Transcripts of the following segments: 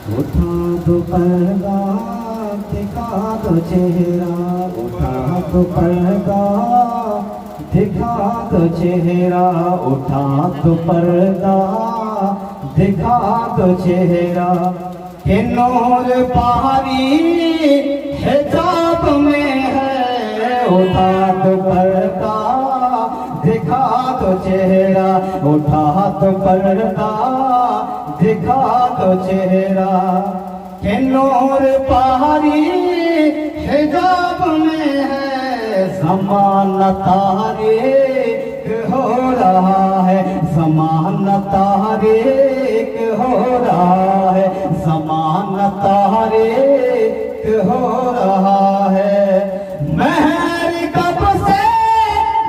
उठा तो पर्दा दिखा दो चेहरा, उठा तो पर्दा दिखा दो चेहरा, उठा तो पर्दा दिखा दो चेहरा। के नूर पारी हिजाब में है, उठा तो पर्दा दिखा दो चेहरा, उठा तो पर्दा दिखा दो चेहरा। के नूर पारी हिजाब में है, ज़माना तारीक हो रहा है, ज़माना तारीक हो रहा है, ज़माना तारीक हो रहा है। महर कब से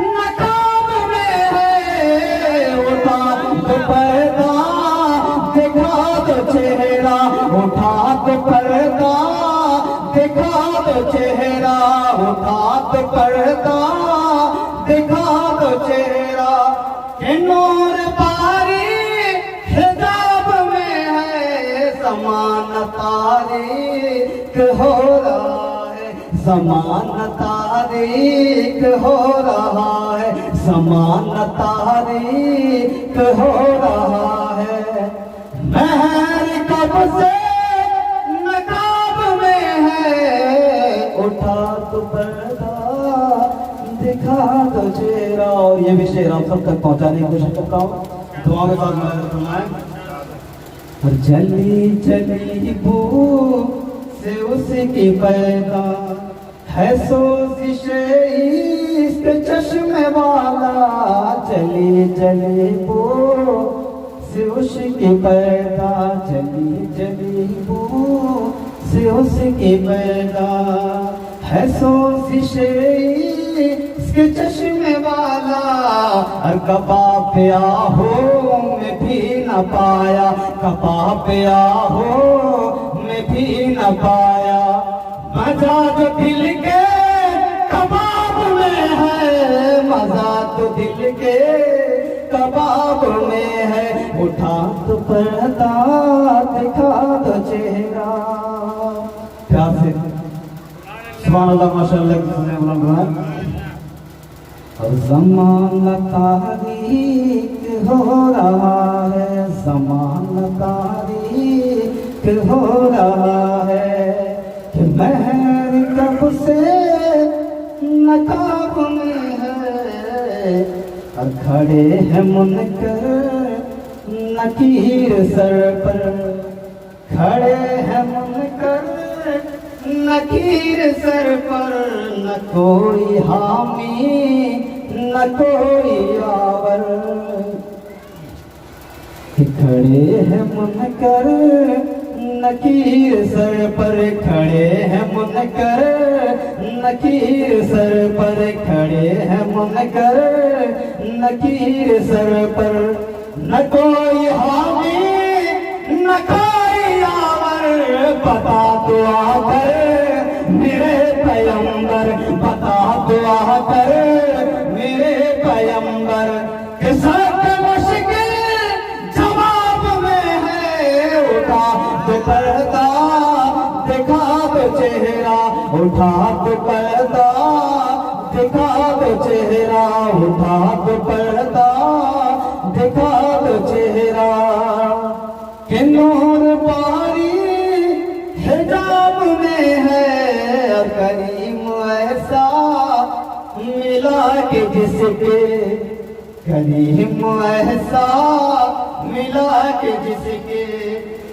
नकाब में है, उठा तो पर्दा दिखा दो चेहरा, उठा तो पर्दा दिखा दो चेहरा, उठा तो पर्दा दिखा दो चेहरा। के नूर पारी हिजाब में है, ज़माना तारीक हो रहा है, ज़माना तारीक हो रहा है, ज़माना तारीक हो रहा है। महर कब से नकाब में है, उठा तो पर्दा दिखा दो चेहरा। और ये भी शेर आप सब तक पहुंचाने की कोशिश करता हूँ, दुआ के साथ मैं सुनाएं। और जली जली बू से उसकी पैदा है सोजिश इश्क चश्मे वाला, जली जली बू से उसकी पैदा, जली जली बू से उसकी पैदा है सोजिश इसके चश्मे वाला। और कबाब पे आहो में भी न पाया, कबाब पे आहो में भी न पाया। मजा तो दिल के कबाब में है, मजा तो दिल के कबाब में है। उठा तो पर्दा दिखा दो चेहरा। प्यार से सुभान अल्लाह माशाअल्लाह। और ज़माना तारीक हो रहा है, ज़माना तारीक हो रहा है। कि महर कब से नकाब में है, और खड़े हैं मुनकर नकीर सर पर, खड़े हैं मुनकर नकीर सर पर। न कोई हामी न कोई आवर, खड़े हैं मुनकर नकीर सर पर, खड़े हैं मुनकर नकीर सर पर, खड़े हैं मुनकर नकीर सर पर। न कोई हामी न कोई आवर, बता तो आकर मेरे पैगंबर, बता तो आकर मेरे पैगंबर। के साथ मुश्किल जवाब में है, उठा तो पर्दा दिखा दो चेहरा, उठा तो पर्दा दिखा दो चेहरा, उठा तो पर्दा दिखा दो चेहरा। कि नूर पारी हिजाब में है, और करीम ऐसा मिला के जिसके, करीम ऐसा मिला के जिसके।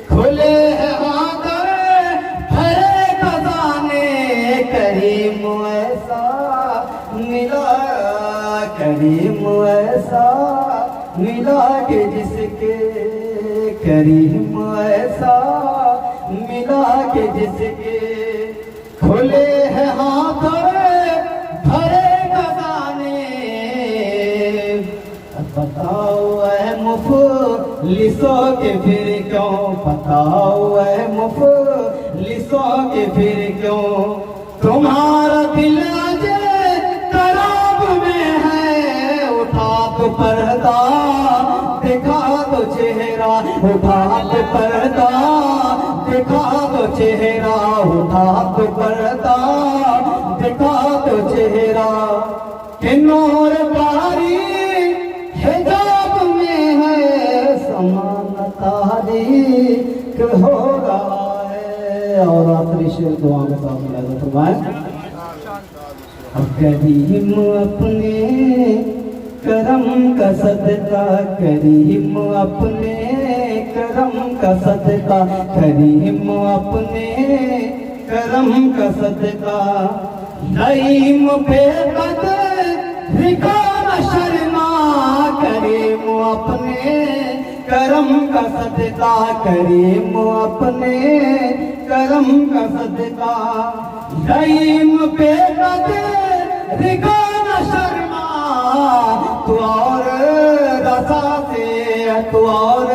खुले हैं हाथ भरे खजाने, करीम ऐसा मिला, करीम ऐसा मिला के जिसके, करीम ऐसा मिला के जिसके। खुले हैं हाथ भरे खजाने, बताओ ऐ मुफलिसों के फिर क्यों, बताओ ऐ मुफलिसों के फिर क्यों। तुम्हारा दिल तराब में है, उठा तो पर्दा दिखा दो चेहरा, उठा तो पर्दा दिखा दो चेहरा, उठा दो पर्दा, दिखा दो चेहरा कि नूर कारी हिजाब में है समान तारीक हो रहा है। और आखिरी शेर दुआ में साथ में फरमाए, करीम अपने करम का सदका, करीम अपने करम का सदका, करीम अपने करम का सदका, रहीम पे कदर का न शर्मा, करीम अपने करम का सदका, करीम अपने करम का सदका, रहीम पे कदर का न शर्मा, तू और रजा से, तू और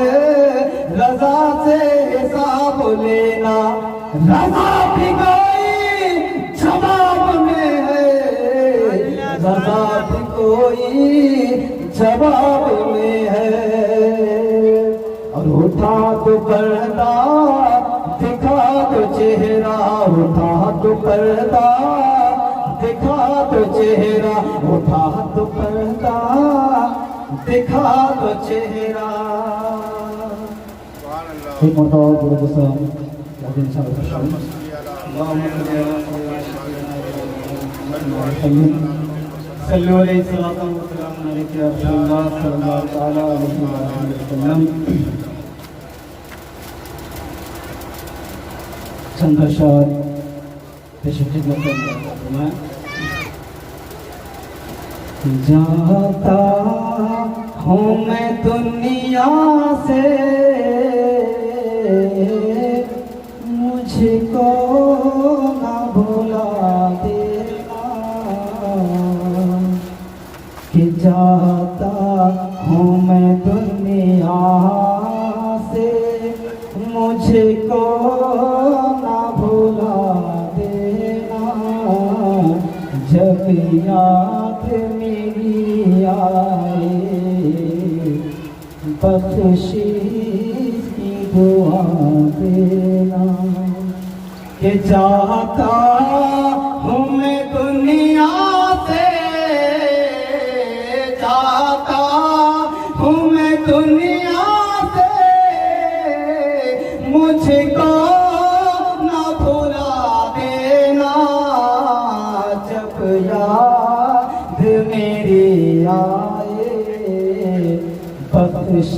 रजा से हिसाब लेना, रजा भी कोई जवाब में है, रजा भी कोई जवाब में है। और उठा तो पर्दा, दिखा तो चेहरा, उठा तो पर्दा, दिखा तो चेहरा, उठा तो पर्दा, दिखा तो चेहरा। एक मरतबा बोलो तो सब इंशाअल्लाह सल्लल्लाहु अलैहि वसल्लम। चंद अशआर जाता हूँ मैं दुनिया से, मुझको ना भुला देना, कि जाता हूँ मैं दुनिया से, मुझको ना भुला देना, जब याद मेरी आए बख्शीश की दुआ देना, कि जाता हूँ मैं दुनिया से, जाता हूँ मैं दुनिया से, मुझको ना भुला देना, जब याद मेरी आए बख्शीश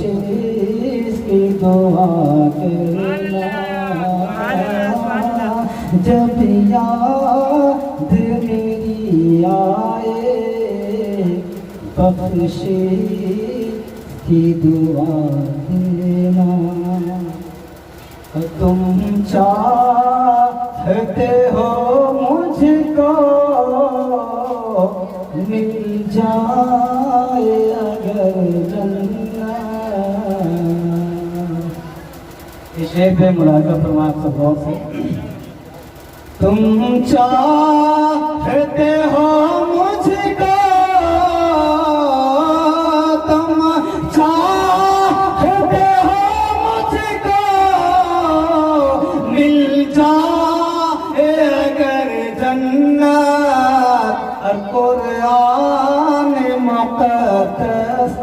की दुआ देना, जब याद मेरी आए बख्शीश की दुआ देना। तुम चाहते हो मुझको मिल जाए अगर जन्नत, इस शेर पे मुलाकात फरमाए सब गौर से। तुम चाहते हो मुझको, तुम चाहते हो मुझको मिल जाए अगर जन्नत, कुरान मुक़द्दस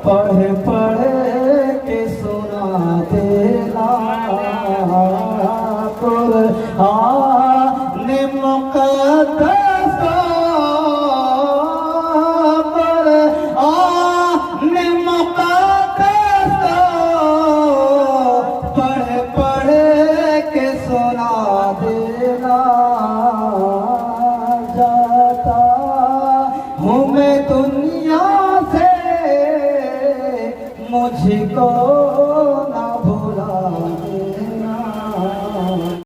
पढ़ पढ़ के सुना देना, कुरान मुक़द्दस कुरान मुक़द्दस पढ़ पढ़ के सुना देना, जाता हूँ मैं दुनिया से, मुझको